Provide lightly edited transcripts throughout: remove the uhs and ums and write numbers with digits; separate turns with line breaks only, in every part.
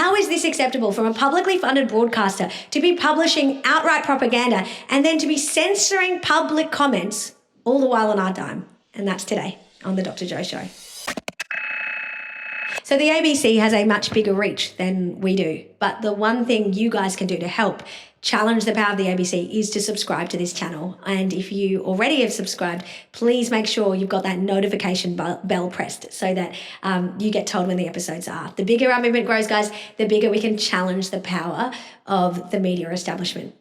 How is this acceptable from a publicly funded broadcaster to be publishing outright propaganda and then to be censoring public comments all the while on our dime? And that's today on The Dr. Joe Show. So the ABC has a much bigger reach than we do. But the one thing you guys can do to help challenge the power of the ABC is to subscribe to this channel. And if you already have subscribed, please make sure you've got that notification bell pressed so that you get told when the episodes are. The bigger our movement grows, guys, the bigger we can challenge the power of the media establishment.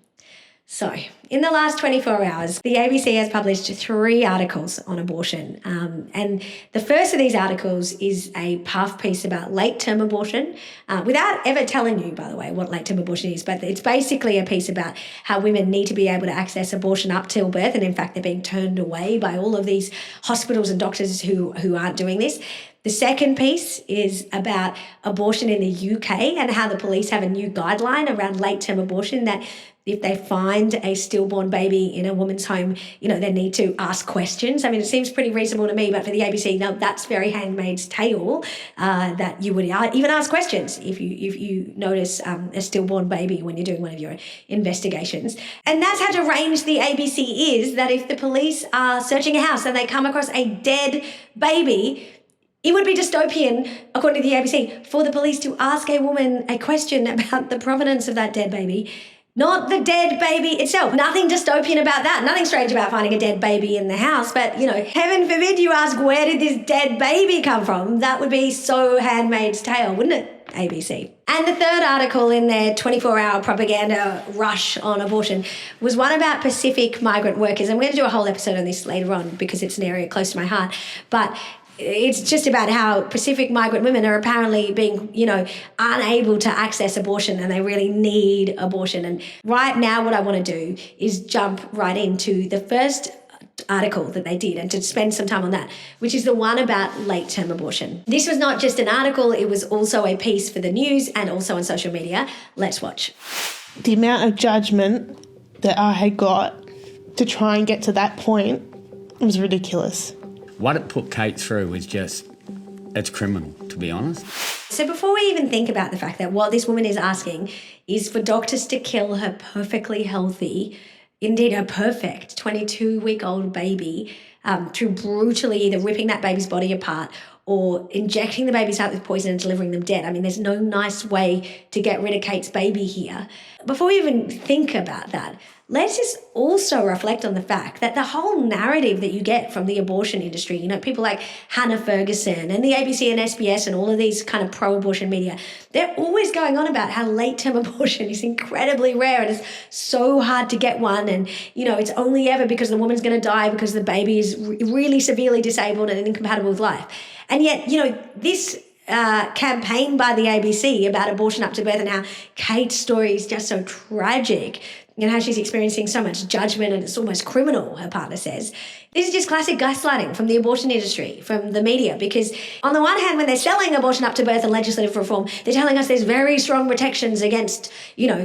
So, in the last 24 hours, the ABC has published 3 articles on abortion. And the first of these articles is a puff piece about late-term abortion, without ever telling you, by the way, what late-term abortion is. But it's basically a piece about how women need to be able to access abortion up till birth. And in fact, they're being turned away by all of these hospitals and doctors who aren't doing this. The second piece is about abortion in the UK and how the police have a new guideline around late-term abortion that if they find a stillborn baby in a woman's home, they need to ask questions. I mean, it seems pretty reasonable to me, but for the ABC, no, that's very Handmaid's Tale, that you would even ask questions if you notice a stillborn baby when you're doing one of your investigations. And that's how deranged the ABC is, that if the police are searching a house and they come across a dead baby, it would be dystopian, according to the ABC, for the police to ask a woman a question about the provenance of that dead baby, not the dead baby itself. Nothing dystopian about that. Nothing strange about finding a dead baby in the house. But, heaven forbid you ask, where did this dead baby come from? That would be so Handmaid's Tale, wouldn't it, ABC? And the third article in their 24-hour propaganda rush on abortion was one about Pacific migrant workers. I'm going to do a whole episode on this later on because it's an area close to my heart. But it's just about how Pacific migrant women are apparently being, unable to access abortion, and they really need abortion. And right now what I want to do is jump right into the first article that they did and to spend some time on that, which is the one about late-term abortion. This was not just an article, it was also a piece for the news and also on social media. Let's watch.
The amount of judgment that I had got to try and get to that point was ridiculous.
What it put Kate through was it's criminal, to be honest.
So before we even think about the fact that what this woman is asking is for doctors to kill her perfectly healthy, indeed her perfect 22-week-old baby, through brutally either ripping that baby's body apart or injecting the baby's heart with poison and delivering them dead. I mean, there's no nice way to get rid of Kate's baby here. Before we even think about that, let's just also reflect on the fact that the whole narrative that you get from the abortion industry, people like Hannah Ferguson and the ABC and SBS and all of these kind of pro-abortion media, they're always going on about how late-term abortion is incredibly rare and it's so hard to get one, and, it's only ever because the woman's going to die because the baby is really severely disabled and incompatible with life. And yet, this campaign by the ABC about abortion up to birth and how Kate's story is just so tragic and how she's experiencing so much judgment and it's almost criminal, her partner says. This is just classic gaslighting from the abortion industry, from the media, because on the one hand, when they're selling abortion up to birth and legislative reform, they're telling us there's very strong protections against,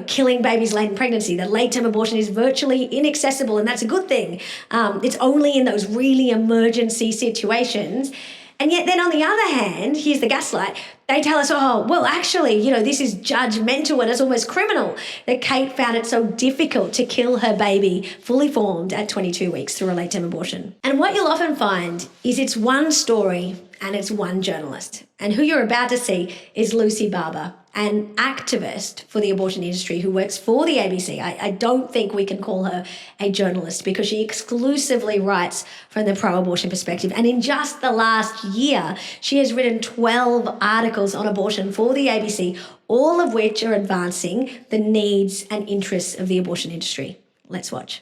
killing babies late in pregnancy, that late-term abortion is virtually inaccessible, and that's a good thing. It's only in those really emergency situations. And yet then on the other hand, here's the gaslight, they tell us, actually, this is judgmental and it's almost criminal that Kate found it so difficult to kill her baby fully formed at 22 weeks through a late-term abortion. And what you'll often find is it's one story and it's one journalist. And who you're about to see is Lucy Barber, an activist for the abortion industry who works for the ABC. I don't think we can call her a journalist because she exclusively writes from the pro-abortion perspective. And in just the last year, she has written 12 articles on abortion for the ABC, all of which are advancing the needs and interests of the abortion industry. Let's watch.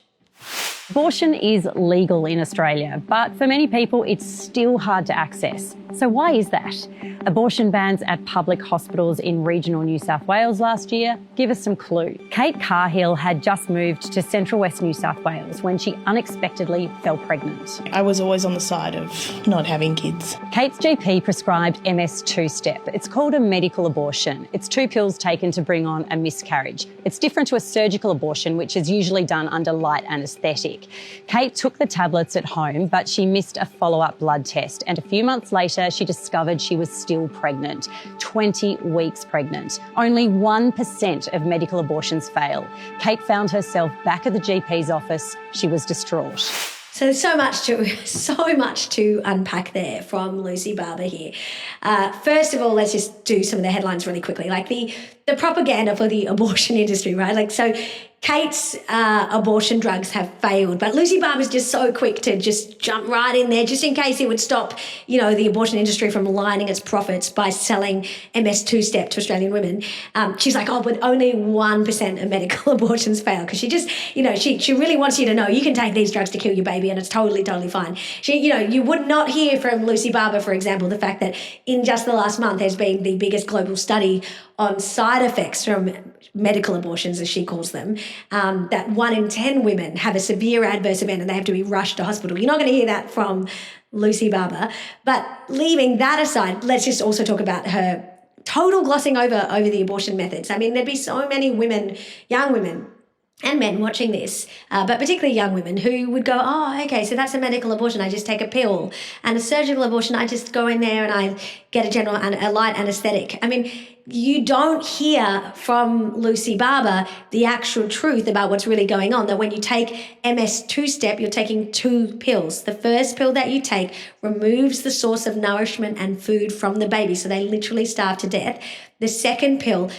Abortion is legal in Australia, but for many people it's still hard to access. So why is that? Abortion bans at public hospitals in regional New South Wales last year give us some clue. Kate Carhill had just moved to central west New South Wales when she unexpectedly fell pregnant.
I was always on the side of not having kids.
Kate's GP prescribed MS two-step. It's called a medical abortion. It's 2 pills taken to bring on a miscarriage. It's different to a surgical abortion, which is usually done under light anaesthetic. antibiotic. Kate took the tablets at home, but she missed a follow-up blood test, and a few months later she discovered she was still pregnant, 20 weeks pregnant. Only 1% of medical abortions fail. Kate found herself back at the GP's office. She was distraught.
So there's so much to unpack there from Lucy Barber here. First of all, let's just do some of the headlines really quickly. Like the propaganda for the abortion industry, right? Like, so Kate's abortion drugs have failed, but Lucy Barber's just so quick to just jump right in there, just in case it would stop, the abortion industry from lining its profits by selling MS2 step to Australian women. She's like, but only 1% of medical abortions fail, because she just, she really wants you to know you can take these drugs to kill your baby and it's totally fine. You would not hear from Lucy Barber, for example, the fact that in just the last month there's been the biggest global study on side effects from medical abortions, as she calls them, that 1 in 10 women have a severe adverse event and they have to be rushed to hospital. You're not going to hear that from Lucy Barber. But leaving that aside, let's just also talk about her total glossing over the abortion methods. I mean, there'd be so many women, young women, and men watching this, but particularly young women, who would go, okay, so that's a medical abortion, I just take a pill. And a surgical abortion, I just go in there and I get a light anesthetic. I mean, you don't hear from Lucy Barber the actual truth about what's really going on, that when you take MS2 step, you're taking 2 pills. The first pill that you take removes the source of nourishment and food from the baby, so they literally starve to death. The second pill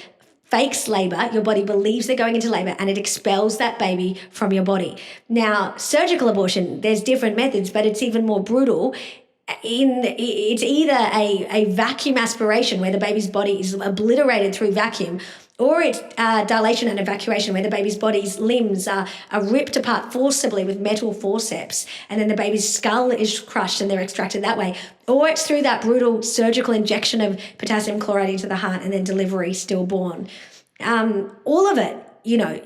fakes labour. Your body believes they're going into labour and it expels that baby from your body. Now, surgical abortion, there's different methods, but it's even more brutal. It's either a vacuum aspiration where the baby's body is obliterated through vacuum, or it's dilation and evacuation where the baby's body's limbs are ripped apart forcibly with metal forceps, and then the baby's skull is crushed and they're extracted that way. Or it's through that brutal surgical injection of potassium chloride into the heart and then delivery stillborn. All of it,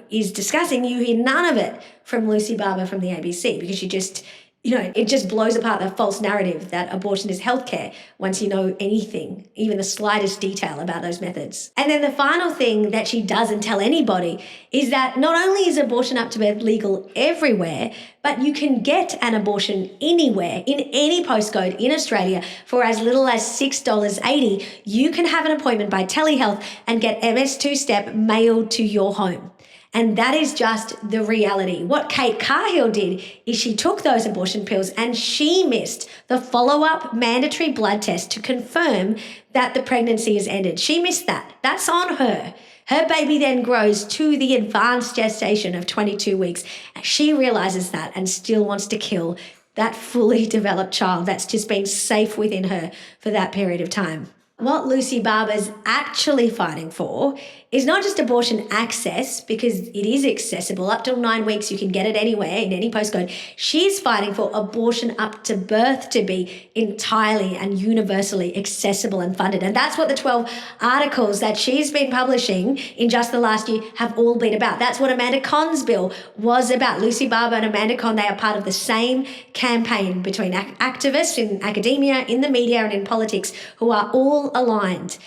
is disgusting. You hear none of it from Lucy Barber from the ABC, because she just... it just blows apart the false narrative that abortion is healthcare once you know anything, even the slightest detail about those methods. And then the final thing that she doesn't tell anybody is that not only is abortion up to birth legal everywhere, but you can get an abortion anywhere, in any postcode in Australia for as little as $6.80. You can have an appointment by telehealth and get MS2 step mailed to your home. And that is just the reality. What Kate Cahill did is she took those abortion pills and she missed the follow-up mandatory blood test to confirm that the pregnancy is ended. She missed that. That's on her. Her baby then grows to the advanced gestation of 22 weeks. She realizes that and still wants to kill that fully developed child that's just been safe within her for that period of time. What Lucy Barber's actually fighting for is not just abortion access, because it is accessible. Up till 9 weeks, you can get it anywhere, in any postcode. She's fighting for abortion up to birth to be entirely and universally accessible and funded. And that's what the 12 articles that she's been publishing in just the last year have all been about. That's what Amanda Con's bill was about. Lucy Barber and Amanda Con, they are part of the same campaign between activists in academia, in the media and in politics, who are all aligned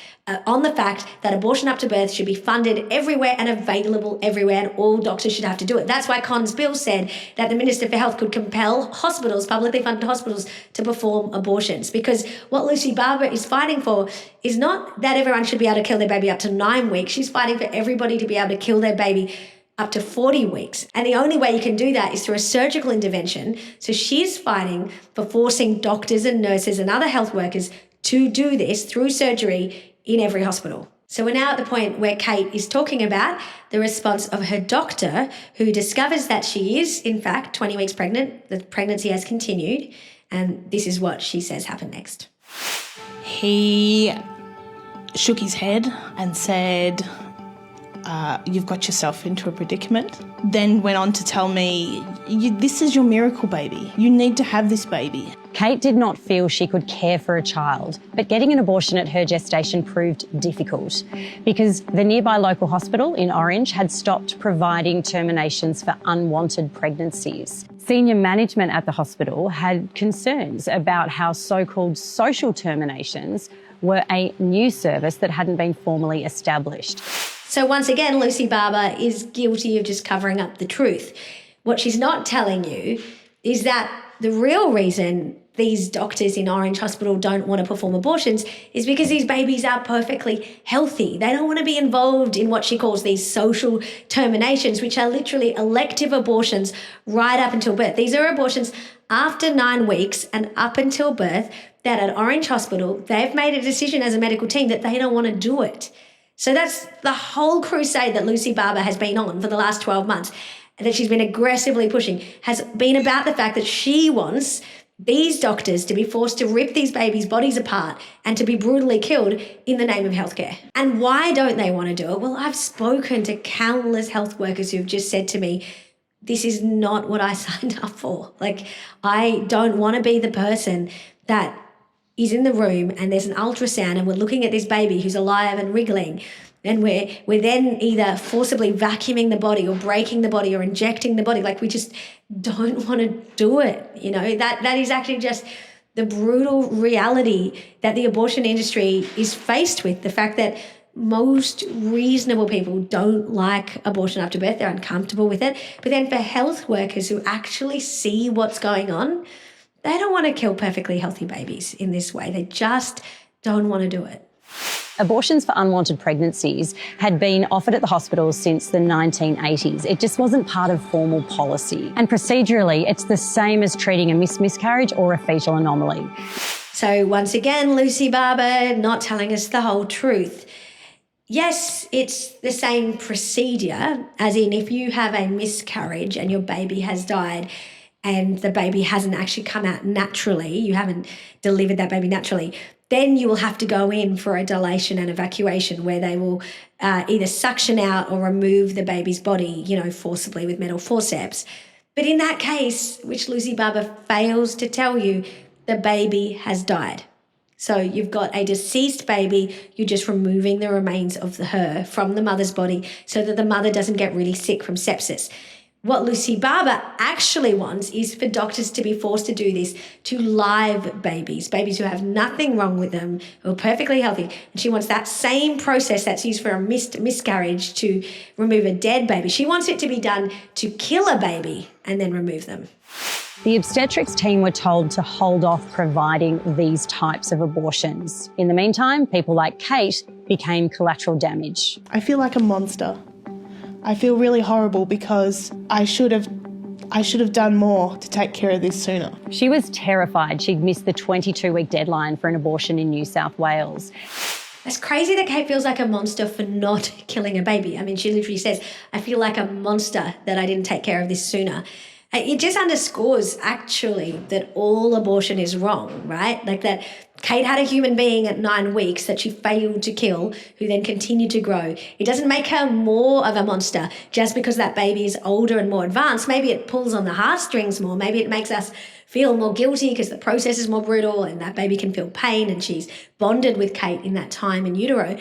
on the fact that abortion up to birth should be funded everywhere and available everywhere, and all doctors should have to do it. That's why Con's bill said that the Minister for Health could compel hospitals, publicly funded hospitals, to perform abortions. Because what Lucy Barber is fighting for is not that everyone should be able to kill their baby up to 9 weeks. She's fighting for everybody to be able to kill their baby up to 40 weeks. And the only way you can do that is through a surgical intervention. So she's fighting for forcing doctors and nurses and other health workers to do this through surgery in every hospital. So we're now at the point where Kate is talking about the response of her doctor, who discovers that she is, in fact, 20 weeks pregnant. The pregnancy has continued. And this is what she says happened next.
He shook his head and said, you've got yourself into a predicament. Then went on to tell me, this is your miracle baby. You need to have this baby.
Kate did not feel she could care for a child, but getting an abortion at her gestation proved difficult because the nearby local hospital in Orange had stopped providing terminations for unwanted pregnancies. Senior management at the hospital had concerns about how so-called social terminations were a new service that hadn't been formally established.
So once again, Lucy Barber is guilty of just covering up the truth. What she's not telling you is that the real reason these doctors in Orange Hospital don't want to perform abortions is because these babies are perfectly healthy. They don't want to be involved in what she calls these social terminations, which are literally elective abortions right up until birth. These are abortions after 9 weeks and up until birth that at Orange Hospital, they've made a decision as a medical team that they don't want to do it. So that's the whole crusade that Lucy Barber has been on for the last 12 months, that she's been aggressively pushing, has been about the fact that she wants these doctors to be forced to rip these babies' bodies apart and to be brutally killed in the name of healthcare. And why don't they want to do it? Well, I've spoken to countless health workers who've just said to me, this is not what I signed up for. Like, I don't want to be the person that is in the room and there's an ultrasound and we're looking at this baby who's alive and wriggling, and we're then either forcibly vacuuming the body or breaking the body or injecting the body. Like, we just don't want to do it. You know, that is actually just the brutal reality that the abortion industry is faced with. The fact that most reasonable people don't like abortion after birth. They're uncomfortable with it. But then for health workers who actually see what's going on, they don't want to kill perfectly healthy babies in this way. They just don't want to do it.
Abortions for unwanted pregnancies had been offered at the hospitals since the 1980s. It just wasn't part of formal policy. And procedurally, it's the same as treating a miscarriage or a fetal anomaly.
So once again, Lucy Barber not telling us the whole truth. Yes, it's the same procedure, as in if you have a miscarriage and your baby has died and the baby hasn't actually come out naturally, you haven't delivered that baby naturally, then you will have to go in for a dilation and evacuation where they will either suction out or remove the baby's body, forcibly with metal forceps. But in that case, which Lucy Barber fails to tell you, the baby has died. So you've got a deceased baby, you're just removing the remains of her from the mother's body so that the mother doesn't get really sick from sepsis. What Lucy Barber actually wants is for doctors to be forced to do this to live babies who have nothing wrong with them, who are perfectly healthy. And she wants that same process that's used for a miscarriage to remove a dead baby. She wants it to be done to kill a baby and then remove them.
The obstetrics team were told to hold off providing these types of abortions. In the meantime, people like Kate became collateral damage.
I feel like a monster. I feel really horrible because I should have done more to take care of this sooner.
She was terrified she'd missed the 22-week deadline for an abortion in New South Wales.
It's crazy that Kate feels like a monster for not killing a baby. I mean, she literally says, I feel like a monster that I didn't take care of this sooner. It just underscores actually that all abortion is wrong, right? Like that Kate had a human being at 9 weeks that she failed to kill, who then continued to grow. It doesn't make her more of a monster just because that baby is older and more advanced. Maybe it pulls on the heartstrings more. Maybe it makes us feel more guilty because the process is more brutal and that baby can feel pain and she's bonded with Kate in that time in utero.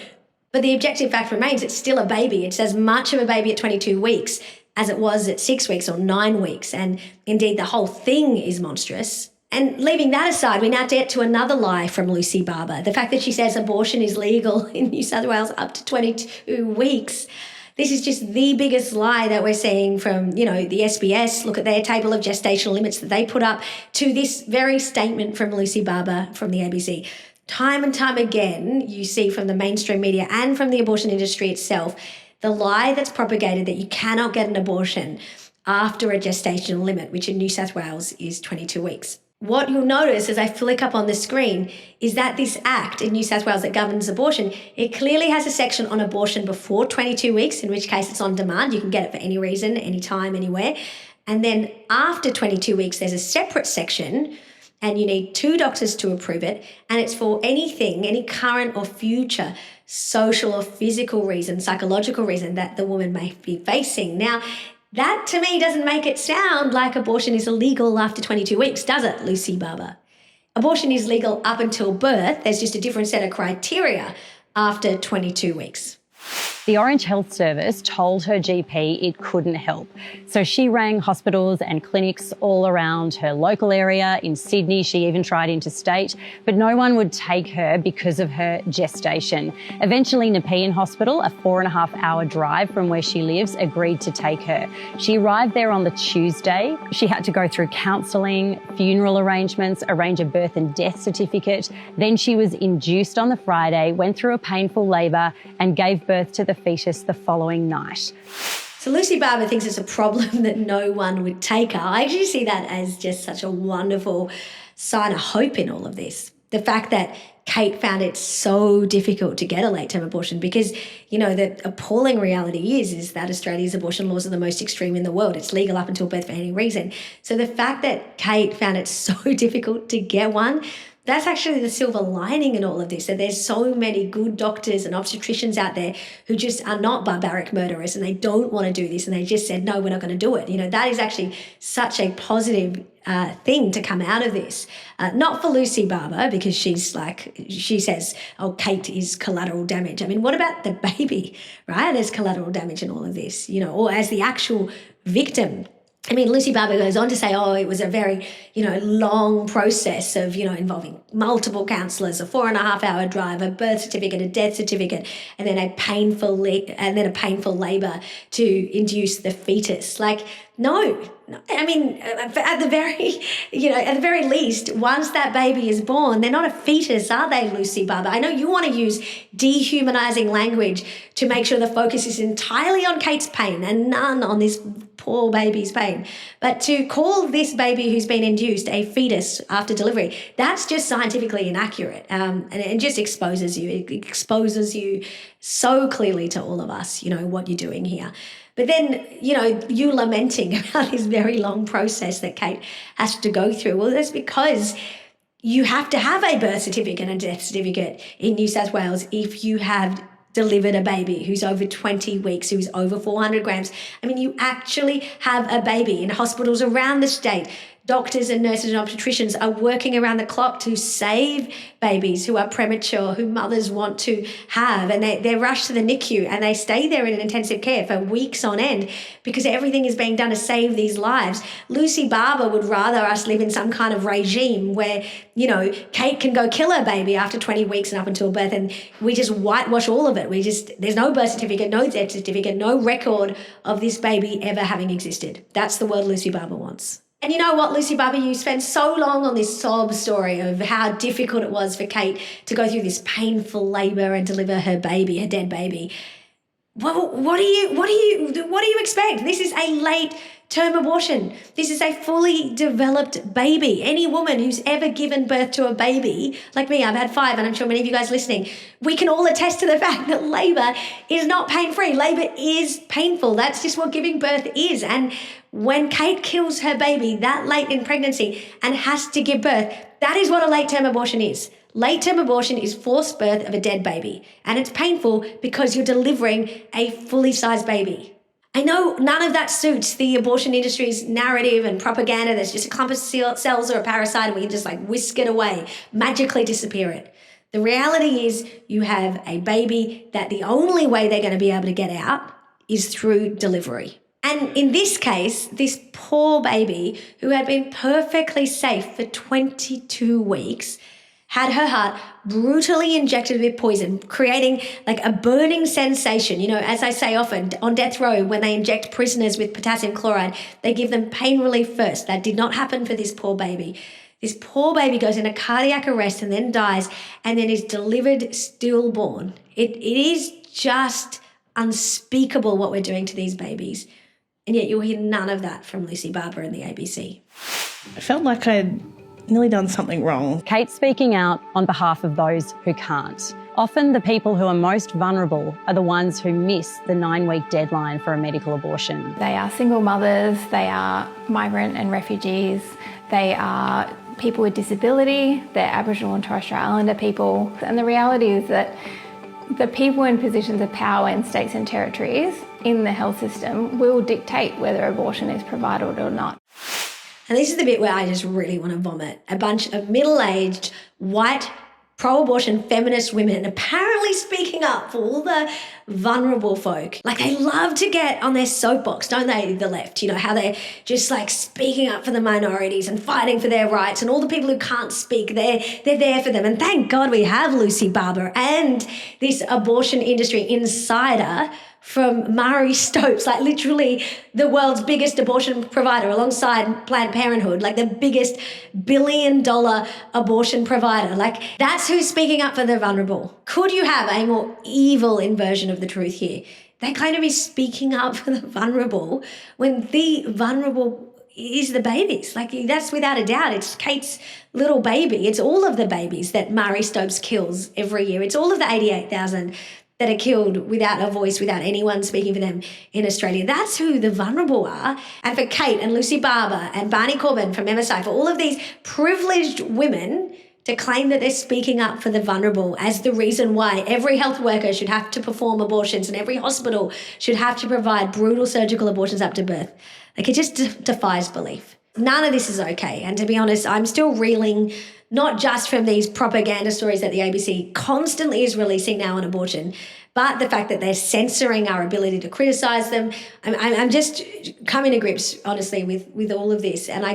But the objective fact remains it's still a baby. It's as much of a baby at 22 weeks as it was at 6 weeks or 9 weeks. And indeed, the whole thing is monstrous. And leaving that aside, we now get to another lie from Lucy Barber. The fact that she says abortion is legal in New South Wales up to 22 weeks. This is just the biggest lie that we're seeing from, the SBS. Look at their table of gestational limits that they put up to this very statement from Lucy Barber from the ABC. Time and time again, you see from the mainstream media and from the abortion industry itself, the lie that's propagated that you cannot get an abortion after a gestational limit, which in New South Wales is 22 weeks. What you'll notice as I flick up on the screen is that this act in New South Wales that governs abortion, it clearly has a section on abortion before 22 weeks, in which case it's on demand. You can get it for any reason, anytime, anywhere. And then after 22 weeks, there's a separate section and you need 2 doctors to approve it. And it's for anything, any current or future social or physical reason, psychological reason that the woman may be facing. Now, that to me doesn't make it sound like abortion is illegal after 22 weeks, does it, Lucy Barber? Abortion is legal up until birth. There's just a different set of criteria after 22 weeks.
The Orange Health Service told her GP it couldn't help. So she rang hospitals and clinics all around her local area. In Sydney, she even tried interstate, but no one would take her because of her gestation. Eventually, Nepean Hospital, a 4.5-hour drive from where she lives, agreed to take her. She arrived there on the Tuesday. She had to go through counselling, funeral arrangements, arrange a birth and death certificate. Then she was induced on the Friday, went through a painful labour and gave birth to the fetus the following night.
So Lucy Barber thinks it's a problem that no one would take her. I actually see that as just such a wonderful sign of hope in all of this. The fact that Kate found it so difficult to get a late-term abortion because, you know, the appalling reality is that Australia's abortion laws are the most extreme in the world. It's legal up until birth for any reason. So the fact that Kate found it so difficult to get one, that's actually the silver lining in all of this, that there's so many good doctors and obstetricians out there who just are not barbaric murderers and they don't want to do this and they just said, no, we're not going to do it. You know, that is actually such a positive thing to come out of this. Not for Lucy Barber, because she's like, she says, oh, Kate is collateral damage. I mean, what about the baby, right? There's collateral damage in all of this, you know, or as the actual victim. I mean, Lucy Barber goes on to say, oh, it was a very, you know, long process of, you know, involving multiple counsellors, a 4.5-hour drive, a birth certificate, a death certificate, and then a painful labour to induce the fetus. Like, no, I mean, at the very least, once that baby is born, they're not a fetus, are they, Lucy Barber? I know you want to use dehumanising language to make sure the focus is entirely on Kate's pain and none on this poor baby's pain. But to call this baby who's been induced a fetus after delivery, that's just scientifically inaccurate. And it just exposes you. It exposes you so clearly to all of us, you know, what you're doing here. But then, you know, you lamenting about this very long process that Kate has to go through. Well, that's because you have to have a birth certificate and a death certificate in New South Wales if you have delivered a baby who's over 20 weeks, who's over 400 grams. I mean, you actually have a baby in hospitals around the state. Doctors and nurses and obstetricians are working around the clock to save babies who are premature, who mothers want to have, and they're rushed to the NICU and they stay there in intensive care for weeks on end because everything is being done to save these lives. Lucy Barber would rather us live in some kind of regime where, you know, Kate can go kill her baby after 20 weeks and up until birth and we just whitewash all of it. There's no birth certificate, no death certificate, no record of this baby ever having existed. That's the world Lucy Barber wants. And you know what, Lucy Barber, you spent so long on this sob story of how difficult it was for Kate to go through this painful labour and deliver her baby, her dead baby. What do you expect? This is a late-term abortion. This is a fully developed baby. Any woman who's ever given birth to a baby, like me, I've had 5, and I'm sure many of you guys listening, we can all attest to the fact that labour is not pain-free. Labour is painful. That's just what giving birth is. And when Kate kills her baby that late in pregnancy and has to give birth, that is what a late-term abortion is. Late-term abortion is forced birth of a dead baby, and it's painful because you're delivering a fully sized baby. I know none of that suits the abortion industry's narrative and propaganda. There's just a clump of cells or a parasite and we can just like whisk it away, magically disappear it. The reality is you have a baby that the only way they're going to be able to get out is through delivery. And in this case, this poor baby who had been perfectly safe for 22 weeks had her heart brutally injected with poison, creating like a burning sensation. You know, as I say often, on death row, when they inject prisoners with potassium chloride, they give them pain relief first. That did not happen for this poor baby. This poor baby goes into cardiac arrest and then dies and then is delivered stillborn. It is just unspeakable what we're doing to these babies. And yet you'll hear none of that from Lucy Barber and the ABC.
I felt like I'd nearly done something wrong.
Kate's speaking out on behalf of those who can't. Often the people who are most vulnerable are the ones who miss the 9-week deadline for a medical abortion.
They are single mothers, they are migrant and refugees, they are people with disability, they're Aboriginal and Torres Strait Islander people. And the reality is that the people in positions of power in states and territories in the health system will dictate whether abortion is provided or not.
And this is the bit where I just really want to vomit. A bunch of middle-aged, white, pro-abortion feminist women apparently speaking up for all the vulnerable folk. Like, they love to get on their soapbox, don't they, the left? You know, how they're just like speaking up for the minorities and fighting for their rights, and all the people who can't speak, they're there for them. And thank God we have Lucy Barber and this abortion industry insider from Marie Stopes, like literally the world's biggest abortion provider alongside Planned Parenthood, like the biggest billion-dollar abortion provider. Like, that's who's speaking up for the vulnerable. Could you have a more evil inversion of the truth here? They claim to be speaking up for the vulnerable when the vulnerable is the babies. Like, that's without a doubt. It's Kate's little baby. It's all of the babies that Marie Stopes kills every year. It's all of the 88,000 that are killed without a voice, without anyone speaking for them in Australia. That's who the vulnerable are. And for Kate and Lucy Barber and Barney Corbin from MSI, for all of these privileged women to claim that they're speaking up for the vulnerable as the reason why every health worker should have to perform abortions and every hospital should have to provide brutal surgical abortions up to birth. Like, it just defies belief. None of this is okay. And to be honest, I'm still reeling not just from these propaganda stories that the ABC constantly is releasing now on abortion, but the fact that they're censoring our ability to criticise them. I'm just coming to grips, honestly, with all of this. And I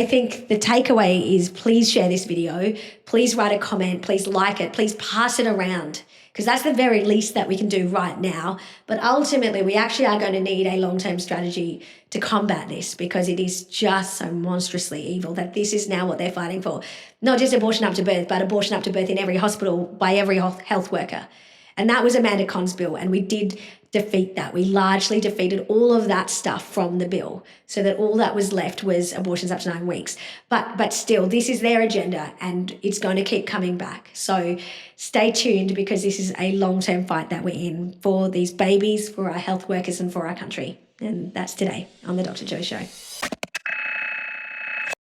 think the takeaway is, please share this video, please write a comment, please like it, please pass it around, because that's the very least that we can do right now. But ultimately, we actually are going to need a long-term strategy to combat this, because it is just so monstrously evil that this is now what they're fighting for. Not just abortion up to birth, but abortion up to birth in every hospital by every health worker. And that was Amanda Con's bill, and we did defeat that. We largely defeated all of that stuff from the bill, so that all that was left was abortions up to 9 weeks. But still, this is their agenda, and it's going to keep coming back. So stay tuned, because this is a long-term fight that we're in for these babies, for our health workers, and for our country. And that's today on The Dr. Jo Show.